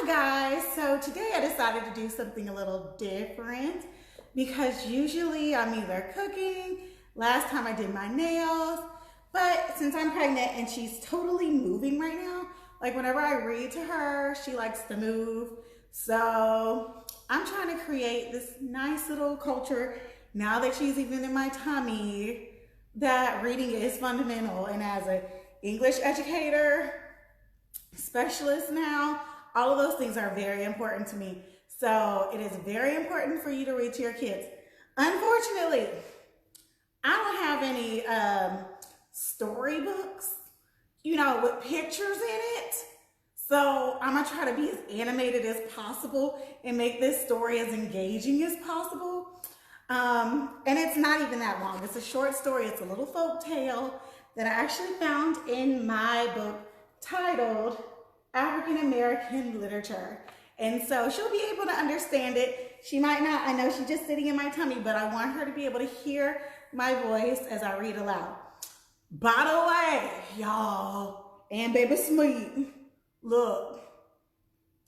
Hi guys, so today I decided to do something a little different because usually I'm either cooking, last time I did my nails, but since I'm pregnant and she's totally moving right now, like whenever I read to her, she likes to move. So I'm trying to create this nice little culture now that she's even in my tummy that reading is fundamental, and as an English educator, specialist now, all of those things are very important to me. So it is very important for you to read to your kids. Unfortunately, I don't have any storybooks, with pictures in it. So I'm gonna try to be as animated as possible and make this story as engaging as possible. And it's not even that long. It's a short story. It's a little folk tale that I actually found in my book titled African American Literature. And so she'll be able to understand it. She might not. I know she's just sitting in my tummy, but I want her to be able to hear my voice as I read aloud. By the way, y'all, and baby Sweet, look,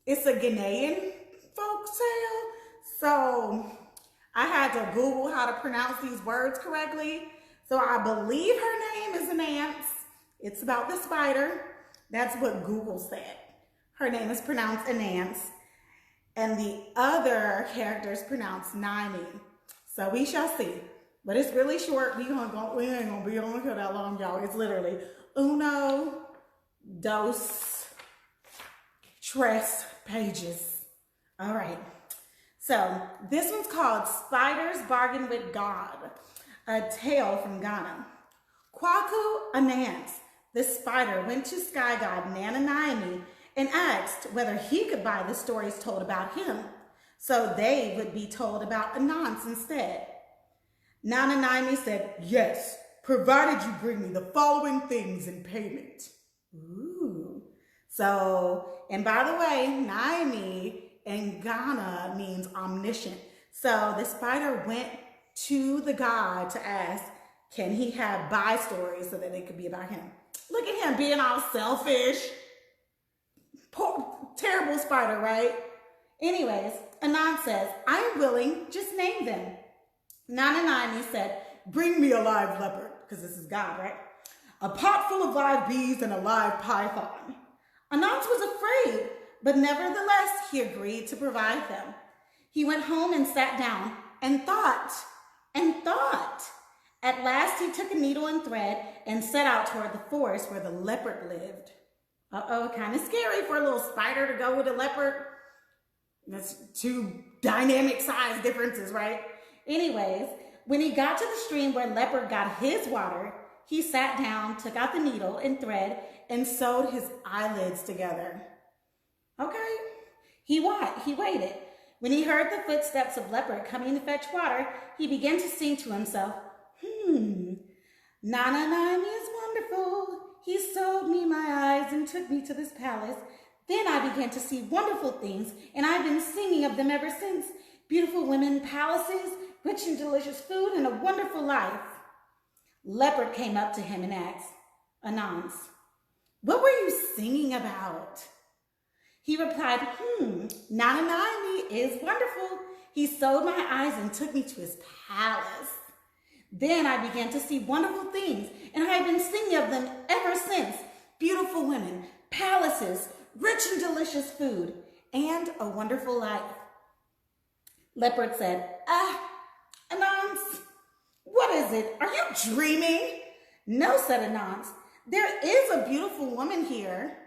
it's a Ghanaian folk tale. So I had to Google how to pronounce these words correctly. So I believe her name is Anance. It's about the spider. That's what Google said. Her name is pronounced Anance. And the other character is pronounced Naimi. So we shall see. But it's really short. We ain't gonna be on here that long, y'all. It's literally uno, dos, tres pages. All right. So this one's called Spider's Bargain with God, a tale from Ghana. Kwaku Anance, the spider, went to sky god Nana Naimi and asked whether he could buy the stories told about him, so they would be told about Anance instead. Nana Naimi said, "Yes, provided you bring me the following things in payment." Ooh. So, and by the way, Naimi in Ghana means omniscient. So the spider went to the god to ask, can he have buy stories so that they could be about him? Look at him being all selfish. Poor, terrible spider, right? Anyways, Anance says, "I'm willing, just name them." Nana Naimi said, "Bring me a live leopard," because this is God, right? "A pot full of live bees and a live python." Anance was afraid, but nevertheless, he agreed to provide them. He went home and sat down and thought and thought. At last, he took a needle and thread and set out toward the forest where the leopard lived. Uh-oh, kind of scary for a little spider to go with a leopard. That's two dynamic size differences, right? Anyways, when he got to the stream where leopard got his water, he sat down, took out the needle and thread, and sewed his eyelids together. Okay. He waited. When he heard the footsteps of leopard coming to fetch water, he began to sing to himself, "Nana Naimi is wonderful. He sewed me my eyes and took me to this palace. Then I began to see wonderful things, and I've been singing of them ever since. Beautiful women, palaces, rich and delicious food, and a wonderful life." Leopard came up to him and asked, "Anance, what were you singing about?" He replied, "Nana Naimi is wonderful. He sewed my eyes and took me to his palace. Then I began to see wonderful things, and I have been singing of them ever since. Beautiful women, palaces, rich and delicious food, and a wonderful life." Leopard said, Anance, what is it? Are you dreaming?" "No," said Anance. "There is a beautiful woman here."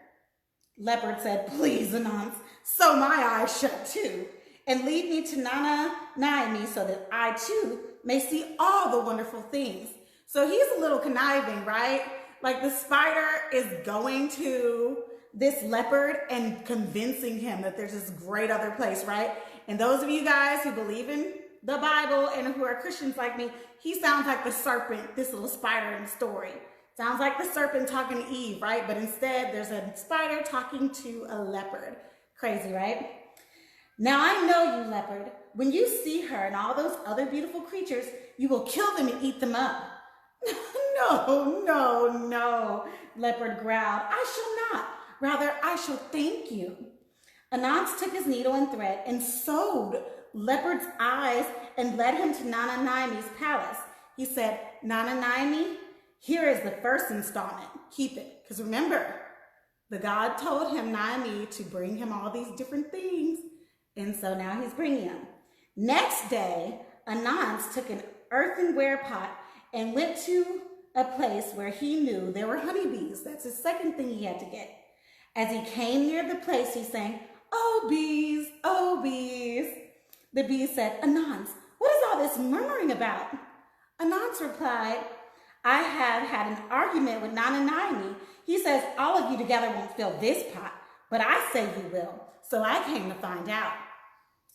Leopard said, "Please, Anance, sew my eyes shut too, and lead me to Nana Naimi so that I too may see all the wonderful things." So he's a little conniving, right? Like the spider is going to this leopard and convincing him that there's this great other place, right? And those of you guys who believe in the Bible and who are Christians like me, he sounds like the serpent, this little spider in the story. Sounds like the serpent talking to Eve, right? But instead, there's a spider talking to a leopard. Crazy, right? "Now I know you, leopard. When you see her and all those other beautiful creatures, you will kill them and eat them up." No, leopard growled. "I shall not. Rather, I shall thank you. Anansi took his needle and thread and sewed Leopard's eyes and led him to Nana Naimi's palace. He said, Nana Naimi, here is the first installment. Keep it. Because remember, the god told him, Naimi, to bring him all these different things. And so now he's bringing them. Next day, Anansi took an earthenware pot and went to a place where he knew there were honeybees. That's the second thing he had to get. As he came near the place, he sang, oh bees, oh bees. The bees said, Anansi, what is all this murmuring about? Anansi replied, I have had an argument with Nana Naimi. He says all of you together won't fill this pot, but I say you will. So I came to find out.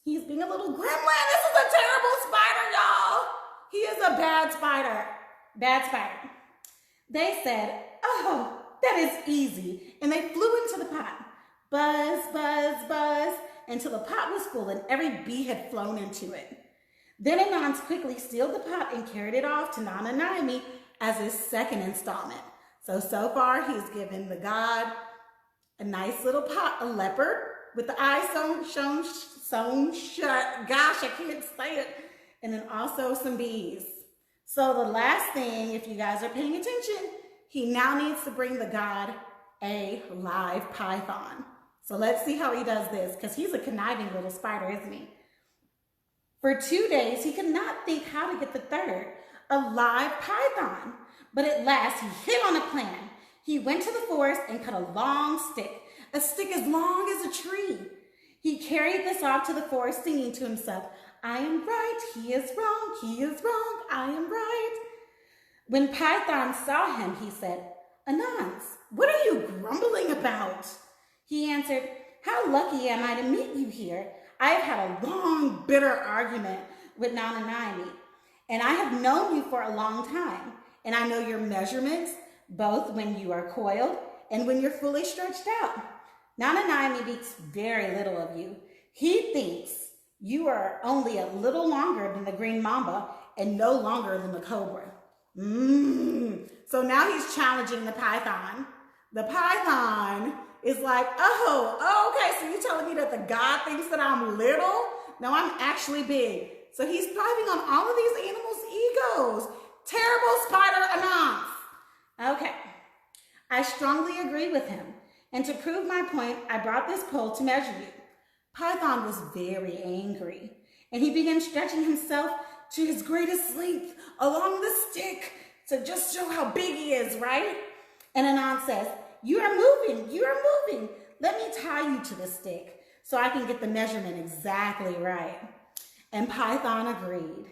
He's being a little gremlin. This is a terrible spider, y'all. He is a bad spider. Bad spider. They said, oh, that is easy. And they flew into the pot. Buzz, buzz, buzz, until the pot was full and every bee had flown into it. Then Anansi quickly sealed the pot and carried it off to Nana Naimi as his second installment. So far he's given the god a nice little pot, a leopard with the eyes sewn shut. Gosh, I can't say it. And then also some bees. So the last thing, if you guys are paying attention, he now needs to bring the god a live python. So let's see how he does this, because he's a conniving little spider, isn't he? For 2 days, he could not think how to get the third, a live python. But at last, he hit on a plan. He went to the forest and cut a long stick, a stick as long as a tree. He carried this off to the forest, singing to himself, I am right, he is wrong, I am right. When Python saw him, he said, Anansi, what are you grumbling about? He answered, how lucky am I to meet you here? I have had a long, bitter argument with Nana Naimi, and I have known you for a long time, and I know your measurements, both when you are coiled and when you're fully stretched out. Nana Naimi thinks very little of you. He thinks you are only a little longer than the green mamba and no longer than the cobra. So now he's challenging the python. The python is like, oh, okay, so you're telling me that the god thinks that I'm little? No, I'm actually big. So he's thriving on all of these animals' egos. Terrible spider Anansi. Okay, I strongly agree with him. And to prove my point, I brought this pole to measure you. Python was very angry, and he began stretching himself to his greatest length along the stick to just show how big he is, right? And Anansi says, you are moving. Let me tie you to the stick so I can get the measurement exactly right. And Python agreed.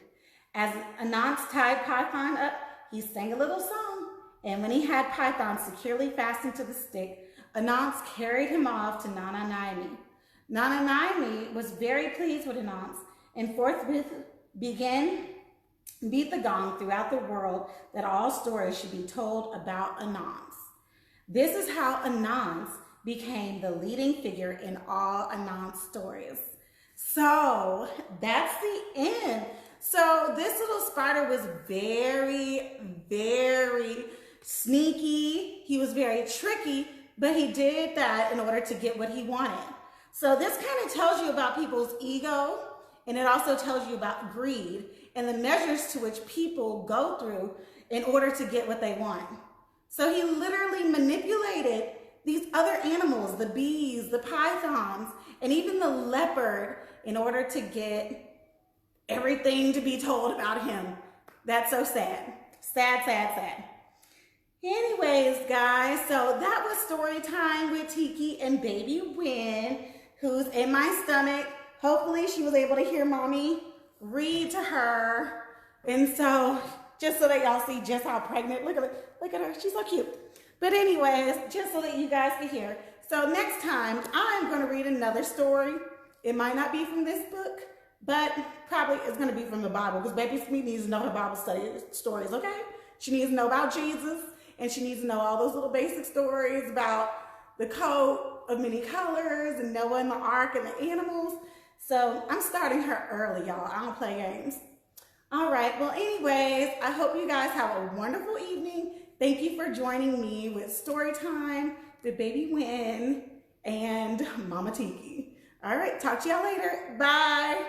As Anansi tied Python up, he sang a little song. And when he had Python securely fastened to the stick, Anansi carried him off to Nana Naimi. Nana Naimi was very pleased with Anansi and forthwith began beat the gong throughout the world that all stories should be told about Anansi. This is how Anansi became the leading figure in all Anansi stories. So that's the end. So this little spider was very, very sneaky. He was very tricky, but he did that in order to get what he wanted. So this kind of tells you about people's ego, and it also tells you about greed and the measures to which people go through in order to get what they want. So he literally manipulated these other animals, the bees, the pythons, and even the leopard in order to get everything to be told about him. That's so sad. Sad, sad, sad. Anyways, guys, so that was story time with Tiki and baby Win, who's in my stomach. Hopefully she was able to hear mommy read to her. And so just so that y'all see just how pregnant, look at her, she's so cute. But anyways, just so that you guys can hear. So next time I'm gonna read another story. It might not be from this book, but probably it's gonna be from the Bible, because baby Sweet needs to know her Bible study stories, okay? She needs to know about Jesus, and she needs to know all those little basic stories about the coat of many colors and Noah and the ark and the animals. So I'm starting her early, y'all. I don't play games. All right, well, anyways, I hope you guys have a wonderful evening. Thank you for joining me with Story Time with Baby Win and Mama Tiki. All right, talk to y'all later. Bye.